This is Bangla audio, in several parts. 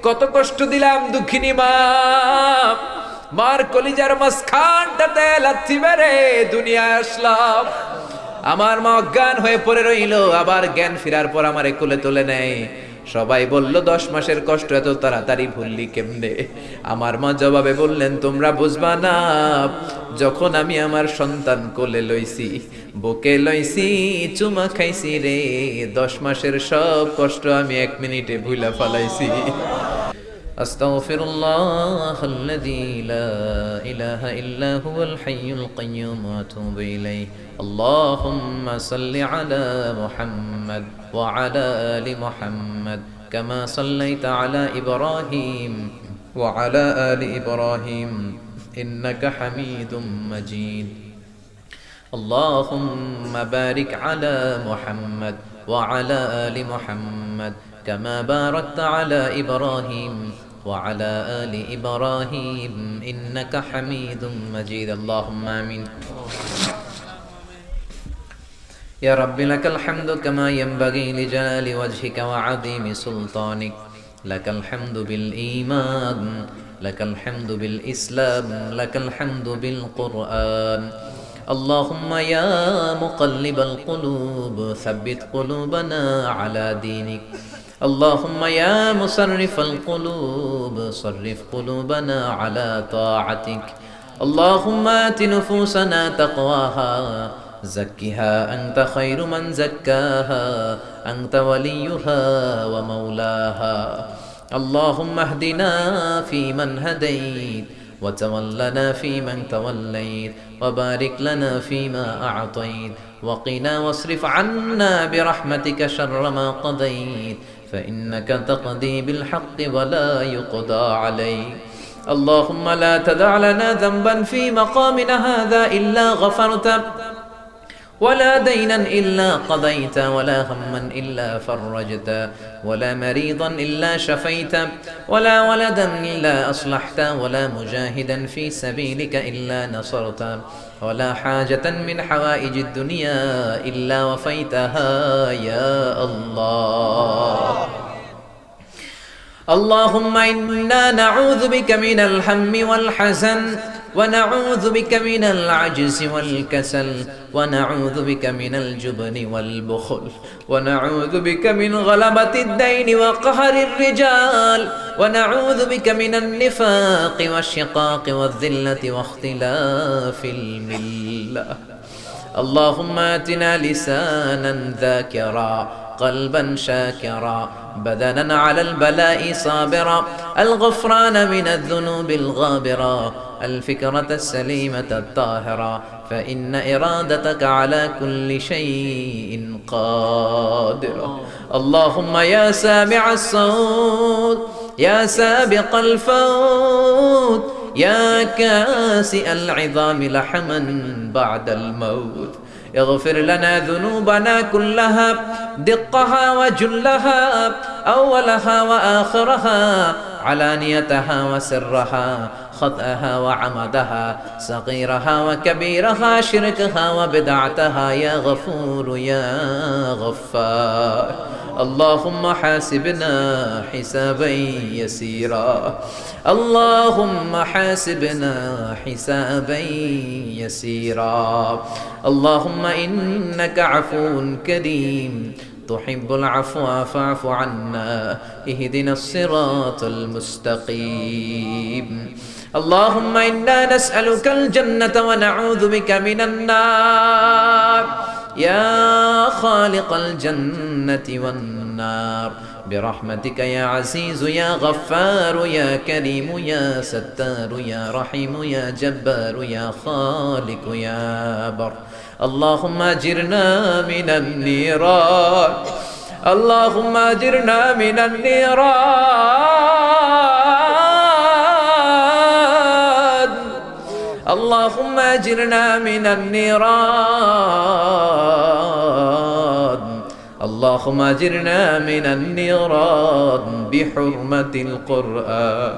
কত কষ্ট দিলাম দুঃখিনী মা, মার কলিজার মাঝখানটাতে লাথি মেরে দুনিয়ায় আসলাম। আমার মা অজ্ঞান হয়ে পড়ে রইল, আবার জ্ঞান ফেরার পর আমারে কোলে তুলে নেয়। সবাই বলল 10 মাসের কষ্ট এত তাড়াতাড়ি ভুললি কেমনে? আমার মা জবাবে বললেন, তোমরা বুঝবা না, যখন আমি আমার সন্তান কোলে লইছি, বুকে লইছি, চুমা খাইছি রে, 10 মাসের সব কষ্ট আমি 1 মিনিটে ভুলা ফালাইছি। আস্তাগফিরুল্লাহ আল্লাযী লা ইলাহা ইল্লা হুয়াল হাইয়ুল কাইয়্যুম ওয়া আতুবু ইলাইহি। আল্লাহুম্মা সাল্লি আলা মুহাম্মাদ ওয়া আলা আলি মুহাম্মাদ কামা সাল্লাইতা আলা ইব্রাহিম ওয়া আলা আলি ইব্রাহিম ইন্নাকা হামিদুম মাজিদ। আল্লাহুম্মা বারিক আলা মুহাম্মাদ ওয়া আলা আলি মুহাম্মাদ كما باركت على إبراهيم وعلى آل إبراهيم إنك حميد مجيد. اللهم آمين. يا رب لك الحمد كما ينبغي لجلال وجهك وعظيم سلطانك. لك الحمد بالإيمان، لك الحمد بالإسلام، لك الحمد بالقرآن. اللهم يا مقلب القلوب ثبت قلوبنا على دينك. اللهم يا مصرف القلوب صرف قلوبنا على طاعتك. اللهم آت نفوسنا تقواها زكها أنت خير من زكاها أنت وليها ومولاها. اللهم اهدنا فيمن هديت وتولنا فيمن توليت وبارك لنا فيما أعطيت وقنا واصرف عنا برحمتك شر ما قضيت فإنك تقضي بالحق ولا يقضى عليك. اللهم لا تدع لنا ذنبا في مقامنا هذا إلا غفرته ولا دينا إلا قضيت ولا هما إلا فرجت ولا مريضا إلا شفيت ولا ولدا إلا أصلحت ولا مجاهدا في سبيلك إلا نصرت ولا حاجة من حوائج الدنيا إلا وفيتها يا الله. اللهم إنا نعوذ بك من الهم والحزن ونعوذ بك من العجز والكسل ونعوذ بك من الجبن والبخل ونعوذ بك من غلبة الدين وقهر الرجال ونعوذ بك من النفاق والشقاق والذلة واختلاف الملة. اللهم آتنا لسانا ذاكرا قلبا شاكرا بدنا على البلاء صابرا الغفران من الذنوب الغابرا الفكرة السليمة الطاهرة فإن إرادتك على كل شيء قادرة. اللهم يا سامع الصوت يا سابق الفوت يا كاسئ العظام لحما بعد الموت اغفر لنا ذنوبنا كلها دقها وجلها أولها وآخرها علانيتها وسرها خطأها وعمدها صغيرها وكبيرها شركها وبدعتها يا غفور يا غفار. اللهم حاسبنا حسابا يسيرا اللهم حاسبنا حسابا يسيرا. اللهم إنك عفو كريم تحب العفو فاعف عنا اهدنا الصراط المستقيم. اللهم إنا نسألك الجنة ونعوذ بك من النار يا خالق الجنة والنار برحمتك يا عزيز يا غفار يا كريم يا ستار يا رحيم يا جبار يا خالق يا بر. اللهم أجرنا من النيران اللهم أجرنا من النيران اللهم أجرنا من النيران اللهم أجرنا من النيران بحرمة القرآن.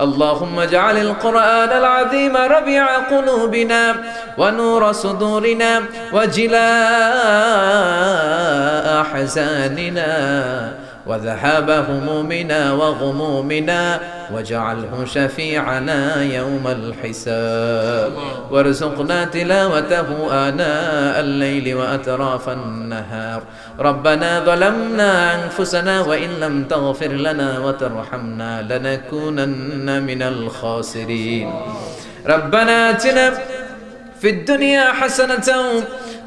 اللهم اجعل القرآن العظيم ربيع قلوبنا ونور صدورنا وجلاء أحزاننا وذهاب همومنا وغمومنا واجعله شفيعنا يوم الحساب وارزقنا تلاوته آناء الليل وأطراف النهار ربنا ظلمنا أنفسنا وإن لم تغفر لنا وترحمنا لنكونن من الخاسرين ربنا آتنا في الدنيا حسنة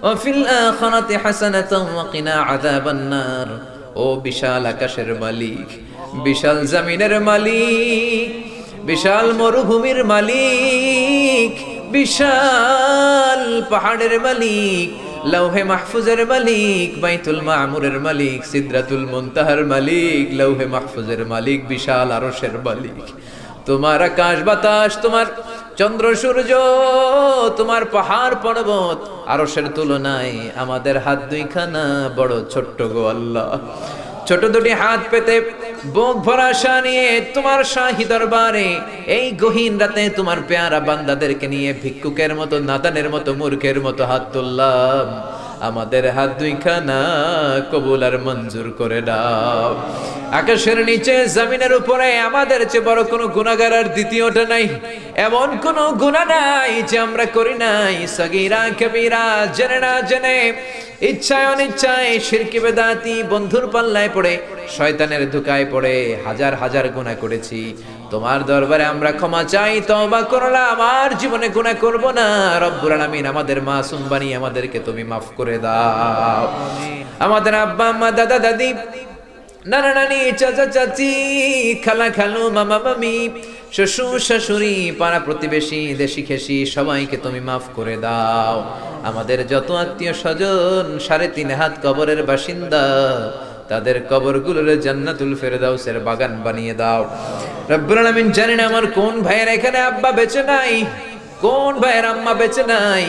وفي الآخرة حسنة وقنا عذاب النار ও বিশাল আকাশের মালিক, বিশাল জমিনের মালিক, বিশাল মরুভূমির মালিক, বিশাল পাহাড়ের মালিক, লৌহে মাহফুজের মালিক, বাইতুল মামুরের মালিক, সিদরাতুল মুনতাহার মালিক, লৌহে মাহফুজের মালিক, বিশাল আরশের মালিক। তোমার আকাশ বাতাস, তোমার চন্দ্র সূর্য, তোমার পাহাড় পর্বত আরশের তুলনায় আমাদের হাত দুইখানা বড় ছোট্ট গো আল্লাহ। ছোট দুটি হাত পেতে বুক ভরা আশা নিয়ে তোমার শাহী দরবারে এই গহীন রাতে তোমার পেয়ারা বান্দাদেরকে নিয়ে ভিক্ষুকের মতো, নাদানের মতো, মূর্খের মতো হাত তুললাম। আমাদের হাত দুইখানা কবুল আর মঞ্জুর করে দাও। আকাশের নিচে জমিনের উপরে আমাদের চেয়ে বড় কোনো গুনাহগার আর দ্বিতীয়টা নাই। এমন কোনো গুনাহ নাই যে আমরা করি নাই, সগীরা কবিরা, জেনে না জেনে, ইচ্ছায় অনিচ্ছায়, শিরকি বেদাতি, বন্ধুর পাল্লায় পড়ে, শয়তানের ধোঁকায় পড়ে হাজার হাজার গুনাহ করেছি। তোমার দরবারে আমরা ক্ষমা চাই, তওবা করলাম, আর জীবনে গুনাহ করব না। রব্বুল আলামিন আমাদের মাসুম বানিয়ে আমাদেরকে তুমি মাফ করে দাও। আমাদের আব্বা আম্মা, দাদা দাদি, নানা নানি, চাচা চাচি, খালা খালু, মামা মামি, শ্বশুর শাশুড়ি, পাড়া প্রতিবেশী, দেশি খেসি, সবাইকে তুমি মাফ করে দাও। আমাদের যত আত্মীয় স্বজন 3.5 হাত কবরের বাসিন্দা, তাদের কবরগুলোর জান্নাতুল ফেরদাউসের বাগান বানিয়ে দাও। রব্বুল আলামিন, জানি না আমার কোন ভাইয়ের এখানে আব্বা বেঁচে নাই, কোন ভাইয়ের আম্মা বেঁচে নাই,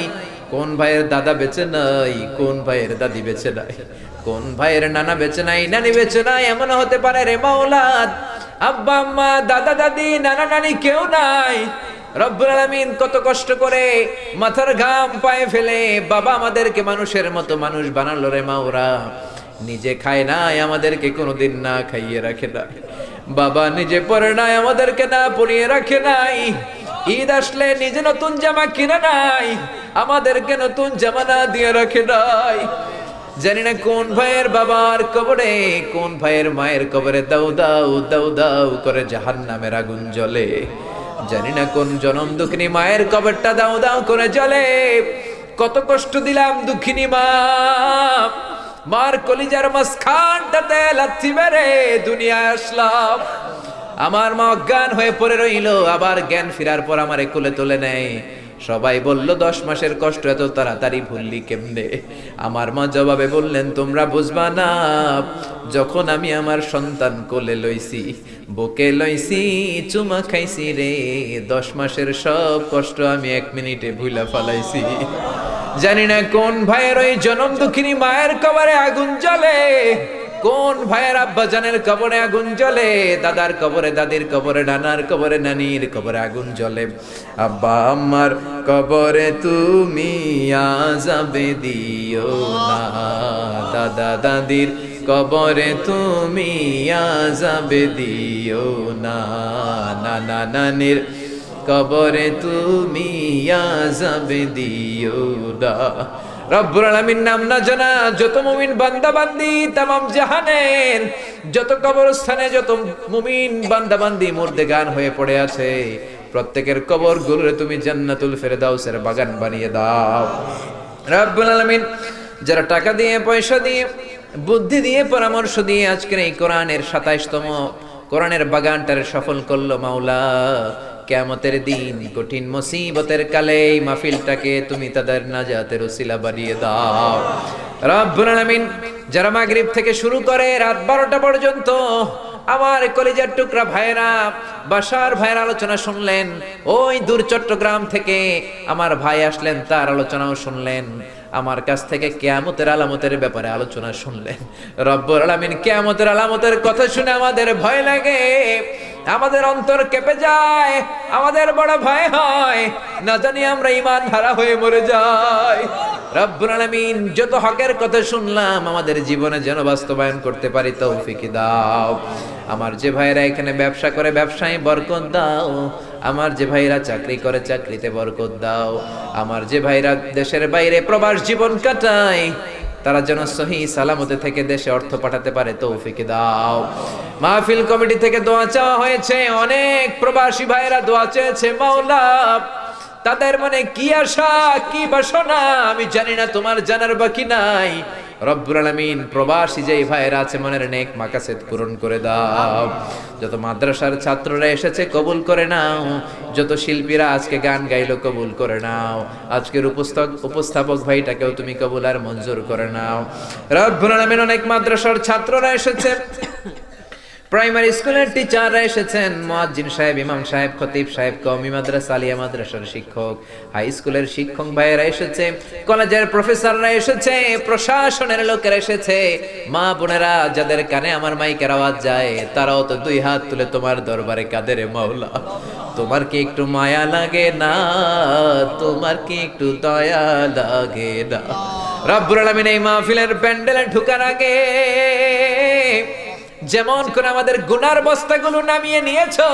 কোন ভাইয়ের দাদা বেঁচে নাই, কোন ভাইয়ের দাদি বেঁচে নাই, কোন ভাইয়ের নানা বেঁচে নাই, নানি বেঁচে নাই। এমন হতে পারে রে মাওলা, আব্বা আম্মা, দাদা দাদি, নানা নানি কেউ নাই। রব্বুল আলামিন, কত কষ্ট করে মাথার ঘাম পায়ে ফেলে বাবা আমাদেরকে মানুষের মতো মানুষ বানালো রে মাওরা। নিজে খায় নাই, আমাদেরকে কোনোদিন না খাইয়ে রাখে নাই। বাবা নিজে পরে নাই, আমাদেরকে না পরিয়ে রাখে নাই। ঈদ আসলে নিজে নতুন জামা কিনে নাই, আমাদেরকে নতুন জামা না দিয়ে রাখে নাই। জানি না কোন ভাইয়ের বাবার কবরে, কোন ভাইয়ের মায়ের কবরে দাউ দাউ দাউ দাউ করে জাহান্নামের আগুন জ্বলে। জানি না কোন জনম দুঃখিনী মায়ের কবরটা দাউ দাউ করে জ্বলে। কত কষ্ট দিলাম দুঃখিনী মা, মার কলিজার মাঝখানটাতে লাথি মেরে দুনিয়ায় আসলাম। আমার মা অজ্ঞান হয়ে পড়ে রইল, আবার জ্ঞান ফেরার পর আমারে কোলে তুলে নেয়। সবাই বলল 10 মাসের কষ্ট এত তাড়াতাড়ি ভুললি কেমনে? আমার মা জবাবে বললেন, তোমরা বুঝবা না, যখন আমি আমার সন্তান কোলে লইছি, বুকে লইছি, চুমা খাইছি রে, 10 মাসের সব কষ্ট আমি 1 মিনিটে ভুলা ফালাইছি। জানি না কোন ভাইয়ের ওই জনম দুঃখিনী মায়ের কবরে আগুন জ্বলে, কোন ভাইয়ের আব্বা জানের কবরে আগুন জ্বলে, দাদার কবরে, দাদির কবরে, নানার কবরে, নানির কবরে আগুন জ্বলে। আব্বা আম্মার কবরে তুমি আযাবে দিও না, দাদা দাদির কবরে তুমি আযাবে দিও না, নানা নানির কবরে তুমি আযাবে দিও না। রব্বুল আলামিন নাম না জানা যত মুমিন বান্দা বান্দি তামাম জাহানের যত কবরস্থানে যত মুমিন বান্দা বান্দি মুর্দেগান হয়ে পড়ে আছে, প্রত্যেকের কবর গুলোরে তুমি জান্নাতুল ফেরদাউসের বাগান বানিয়ে দাও। রব্বুল আলামিন, যারা টাকা দিয়ে, পয়সা দিয়ে, বুদ্ধি দিয়ে, পরামর্শ দিয়ে আজকের এই কোরআনের 27তম কোরআনের বাগানটারে সফল করলো মাওলা, কিয়ামতের দিন কঠিন মুসিবতের কালে এই মাহফিলটাকে তুমি তাদের নাজাতের ওসিলা বানিয়ে দাও। রব্বুল আলামিন, যারা মাগরিব থেকে শুরু করে রাত 12টা পর্যন্ত আমার কলিজার টুকরা ভাইরা, বাসার ভাইয়ের আলোচনা শুনলেন, ওই দূর চট্টগ্রাম থেকে আমার ভাই আসলেন, তার আলোচনাও শুনলেন, আমার কাছ থেকে কিয়ামতের আলামতের ব্যাপারে আলোচনা শুনলেন। রব্বুল আলামিন, কিয়ামতের আলামতের কথা শুনে আমাদের ভয় লাগে, আমাদের অন্তর কেঁপে যায়, আমাদের বড় ভয় হয়, না জানি আমরা ঈমান হারা হয়ে মরে যাই। রব্বুল আলামিন যত হকের কথা শুনলাম আমাদের জীবনে যেন বাস্তবায়ন করতে পারি তৌফিক দাও। আমার যে ভাইরা এখানে ব্যবসা করে ব্যবসায় বরকত দাও, আমার যে ভাইরা চাকরি করে চাকরিতে বরকত দাও, আমার যে ভাইরা দেশের বাইরে প্রবাস জীবন কাটায় তারা যেন সহি সালামতে থেকে দেশে অর্থ পাঠাতে পারে তৌফিক দাও। মাহফিল কমিটি থেকে দোয়া চাওয়া হয়েছে, অনেক প্রবাসী ভাইরা দোয়া চেয়েছে। মাওলা তাদের মনে কি আশা কি বাসনা আমি জানি না, তোমার জানার বাকি নাই। রব্বুল আলামিন প্রবাসী যেই ভাইরা আছে মনের নেক মাকাসেদ পূরণ করে দাও। যত মাদ্রাসার ছাত্ররা এসেছে কবুল করে নাও, যত শিল্পীরা আজকে গান গাইলো কবুল করে নাও, আজকের উপস্থাপক ভাইটাকেও তুমি কবুল আর মঞ্জুর করে নাও। রব্বুল আলামিন অনেক মাদ্রাসার ছাত্ররা এসেছে, প্রাইমারি স্কুলের টিচাররা এসেছেন, মুয়াজ্জিন সাহেব, ইমাম সাহেব, খতিব সাহেব, কওমি মাদ্রাসা, আলিয়া মাদ্রাসার শিক্ষক, হাই স্কুলের শিক্ষক ভাইয়েরা এসেছে, কলেজের প্রফেসররা এসেছে, প্রশাসনের লোকেরা এসেছে, মা বোনেরা যাদের কানে আমার মাইকের আওয়াজ যায় তারাও তো দুই হাত তুলে তোমার দরবারে কাঁদে রে মাওলা। তোমার কি একটু মায়া লাগে না? তোমার কি একটু দয়া লাগে না? রব্বুল আলামিন এই মাহফিলের প্যান্ডেলে ঢোকার আগে যেমন করে আমাদের গুনার বস্তাগুলো নামিয়ে নিয়েছো,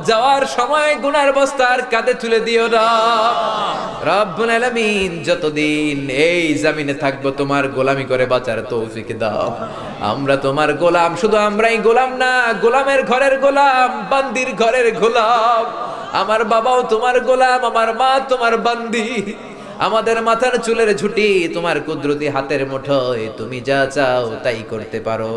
যাওয়ার সময় গুনার বস্তা আর কাঁধে তুলে দিও না। রব্বুল আলামিন যতদিন এই জমিনে থাকবো তোমার গোলামি করে বাঁচার তৌফিক দাও। আমরা তোমার গোলাম, শুধু আমরাই গোলাম না, গোলামের ঘরের গোলাম, বান্দির ঘরের গোলাম। আমার বাবাও তোমার গোলাম, আমার মা তোমার বান্দি। আমাদের মাথার চুলের ঝুঁটি তোমার কুদরতি হাতের মুঠোয়, তুমি যা চাও তাই করতে পারো।